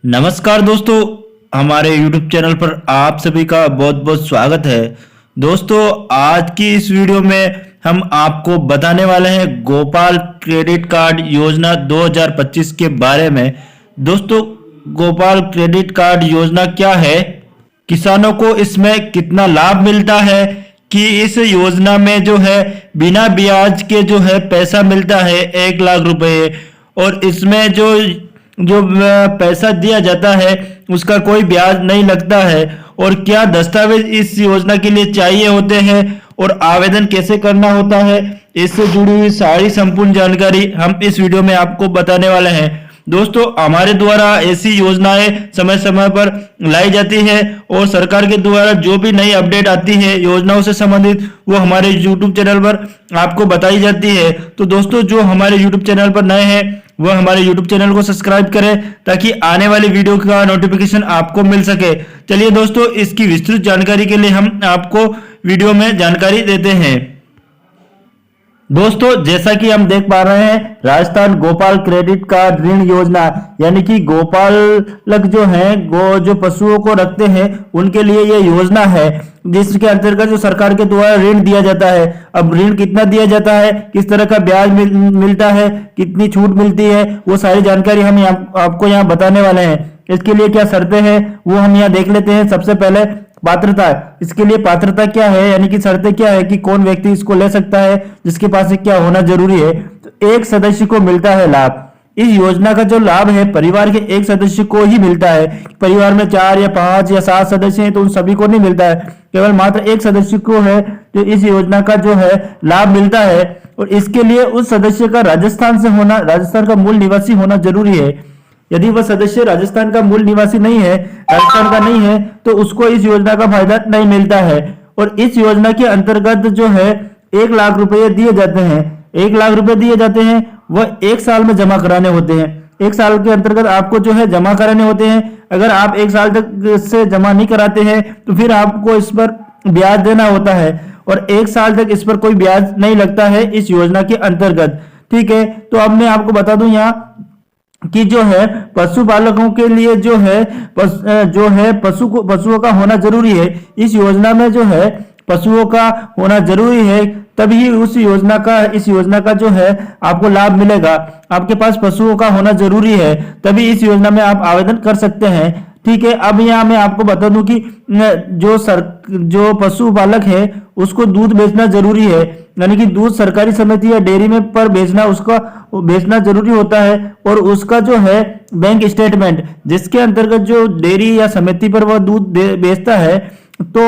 नमस्कार दोस्तों, हमारे YouTube चैनल पर आप सभी का बहुत बहुत स्वागत है। दोस्तों, आज की इस वीडियो में हम आपको बताने वाले हैं गोपाल क्रेडिट कार्ड योजना 2025 के बारे में। दोस्तों, गोपाल क्रेडिट कार्ड योजना क्या है, किसानों को इसमें कितना लाभ मिलता है, कि इस योजना में जो है बिना ब्याज के जो है पैसा मिलता है 1 लाख रुपए, और इसमें जो जो पैसा दिया जाता है उसका कोई ब्याज नहीं लगता है, और क्या दस्तावेज इस योजना के लिए चाहिए होते हैं और आवेदन कैसे करना होता है, इससे जुड़ी हुई सारी संपूर्ण जानकारी हम इस वीडियो में आपको बताने वाले हैं। दोस्तों, हमारे द्वारा ऐसी योजनाएं समय समय पर लाई जाती है और सरकार के द्वारा जो भी नई अपडेट आती है योजनाओं से संबंधित वो हमारे YouTube चैनल पर आपको बताई जाती है। तो दोस्तों, जो हमारे YouTube चैनल पर नए हैं वह हमारे YouTube चैनल को सब्सक्राइब करें ताकि आने वाली वीडियो का नोटिफिकेशन आपको मिल सके। चलिए दोस्तों, इसकी विस्तृत जानकारी के लिए हम आपको वीडियो में जानकारी देते हैं। दोस्तों, जैसा कि हम देख पा रहे हैं, राजस्थान गोपाल क्रेडिट कार्ड ऋण योजना यानी कि गोपालक जो है जो पशुओं को रखते हैं उनके लिए ये योजना है, जिसके अंतर्गत जो सरकार के द्वारा ऋण दिया जाता है। अब ऋण कितना दिया जाता है, किस तरह का ब्याज मिलता है, कितनी छूट मिलती है, वो सारी जानकारी हम आपको यहाँ बताने वाले हैं। इसके लिए क्या शर्तें हैं वो हम यहाँ देख लेते हैं। सबसे पहले पात्रता, इसके लिए पात्रता क्या है यानी कि शर्तें क्या है कि कौन व्यक्ति इसको ले सकता है, जिसके पास क्या होना जरूरी है। तो एक सदस्य को मिलता है लाभ। इस योजना का जो लाभ है परिवार के एक सदस्य को ही मिलता है। परिवार में 4 या 5 या 7 सदस्य हैं तो उन सभी को नहीं मिलता है, केवल मात्र एक सदस्य को है तो इस योजना का जो है लाभ मिलता है। और इसके लिए उस सदस्य का राजस्थान का मूल निवासी होना जरूरी है। यदि वह सदस्य राजस्थान का मूल निवासी नहीं है, राजस्थान का नहीं है, तो उसको इस योजना का फायदा नहीं मिलता है। और इस योजना के अंतर्गत जो है 1 लाख रुपए दिए जाते हैं। 1 लाख रुपए दिए जाते हैं, वह 1 साल में जमा कराने होते हैं। 1 साल के अंतर्गत आपको जो है जमा कराने होते हैं। अगर आप 1 साल तक से जमा नहीं कराते हैं तो फिर आपको इस पर ब्याज देना होता है, और 1 साल तक इस पर कोई ब्याज नहीं लगता है इस योजना के अंतर्गत। ठीक है, तो अब मैं आपको बता दूं यहाँ कि जो है पशुपालकों के लिए जो है पशुओं का होना जरूरी है। इस योजना में जो है पशुओं का होना जरूरी है, तभी इस योजना का जो है आपको लाभ मिलेगा। आपके पास पशुओं का होना जरूरी है, तभी इस योजना में आप आवेदन कर सकते हैं। ठीक है, अब यहाँ मैं आपको बता दूं कि जो पशुपालक है उसको दूध बेचना जरूरी है, यानी कि दूध सरकारी समिति या डेयरी में पर बेचना जरूरी होता है। और उसका जो है बैंक स्टेटमेंट, जिसके अंतर्गत जो डेयरी या समिति पर वह दूध बेचता है तो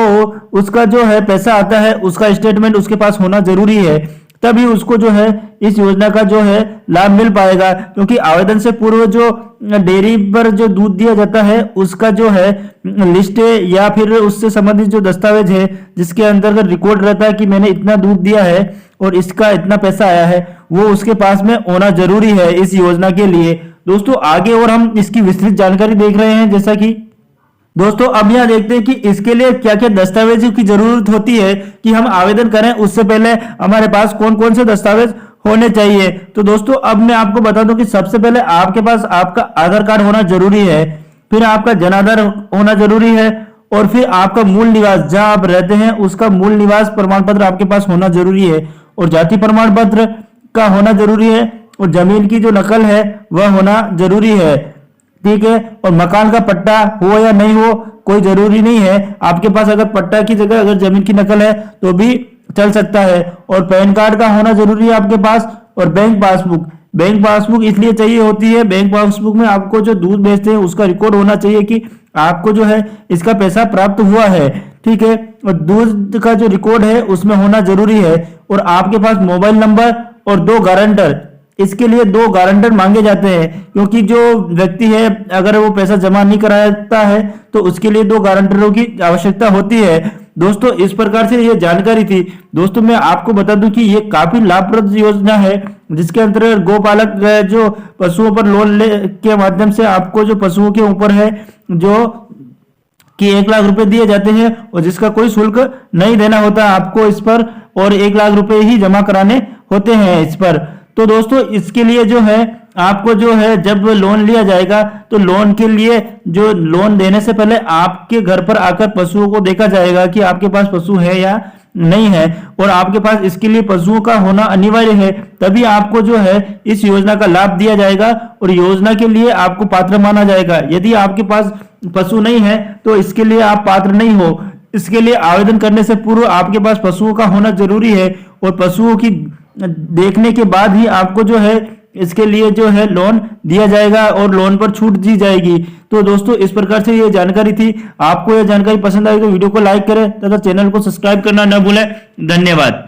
उसका जो है पैसा आता है, उसका स्टेटमेंट उसके पास होना जरूरी है, तभी उसको जो है इस योजना का जो है लाभ मिल पाएगा। क्योंकि आवेदन से पूर्व जो डेयरी पर जो दूध दिया जाता है उसका जो है लिस्ट या फिर उससे संबंधित जो दस्तावेज है जिसके अंतर्गत रिकॉर्ड रहता है कि मैंने इतना दूध दिया है और इसका इतना पैसा आया है, वो उसके पास में होना जरूरी है इस योजना के लिए। दोस्तों, आगे और हम इसकी विस्तृत जानकारी देख रहे हैं। जैसा कि दोस्तों, अब यहाँ देखते हैं कि इसके लिए क्या क्या दस्तावेजों की जरूरत होती है कि हम आवेदन करें, उससे पहले हमारे पास कौन कौन से दस्तावेज होने चाहिए। तो दोस्तों, अब मैं आपको बता दूं कि सबसे पहले आपके पास आपका आधार कार्ड होना जरूरी है, फिर आपका जनाधार होना जरूरी है, और फिर आपका मूल निवास जहां आप रहते हैं उसका मूल निवास प्रमाण पत्र आपके पास होना जरूरी है, और जाति प्रमाण पत्र का होना जरूरी है, और जमीन की जो नकल है वह होना जरूरी है। ठीक है, और मकान का पट्टा हो या नहीं हो कोई जरूरी नहीं है। आपके पास अगर पट्टा की जगह अगर जमीन की नकल है तो भी चल सकता है। और पैन कार्ड का होना जरूरी है आपके पास, और बैंक पासबुक इसलिए चाहिए होती है, बैंक पासबुक में आपको जो दूध बेचते हैं उसका रिकॉर्ड होना चाहिए कि आपको जो है इसका पैसा प्राप्त हुआ है। ठीक है, और दूध का जो रिकॉर्ड है उसमें होना जरूरी है, और आपके पास मोबाइल नंबर और 2 गारंटर, इसके लिए 2 गारंटर मांगे जाते हैं, क्योंकि जो व्यक्ति है अगर वो पैसा जमा नहीं कराता है तो उसके लिए 2 गारंटरों की आवश्यकता होती है। दोस्तों, इस प्रकार से ये जानकारी थी। दोस्तों, मैं आपको बता दूं कि ये काफी लाभप्रद योजना है, जिसके अंतर्गत गोपालक जो पशुओं पर लोन के माध्यम से आपको जो पशुओं के ऊपर है जो कि 1 लाख रुपए दिए जाते हैं, और जिसका कोई शुल्क नहीं देना होता आपको इस पर, और 1 लाख रुपए ही जमा कराने होते हैं इस पर। तो दोस्तों इसके लिए जो है आपको जो है जब लोन लिया जाएगा तो लोन के लिए जो लोन देने से पहले आपके घर पर आकर पशुओं को देखा जाएगा कि आपके पास पशु है या नहीं है, और आपके पास इसके लिए पशुओं का होना अनिवार्य है, तभी आपको जो है इस योजना का लाभ दिया जाएगा और योजना के लिए आपको पात्र माना जाएगा। यदि आपके पास पशु नहीं है तो इसके लिए आप पात्र नहीं हो। इसके लिए आवेदन करने से पूर्व आपके पास पशुओं का होना जरूरी है और पशुओं की देखने के बाद ही आपको जो है इसके लिए जो है लोन दिया जाएगा और लोन पर छूट दी जाएगी। तो दोस्तों इस प्रकार से ये जानकारी थी। आपको यह जानकारी पसंद आई तो वीडियो को लाइक करें तथा चैनल को सब्सक्राइब करना न भूलें। धन्यवाद।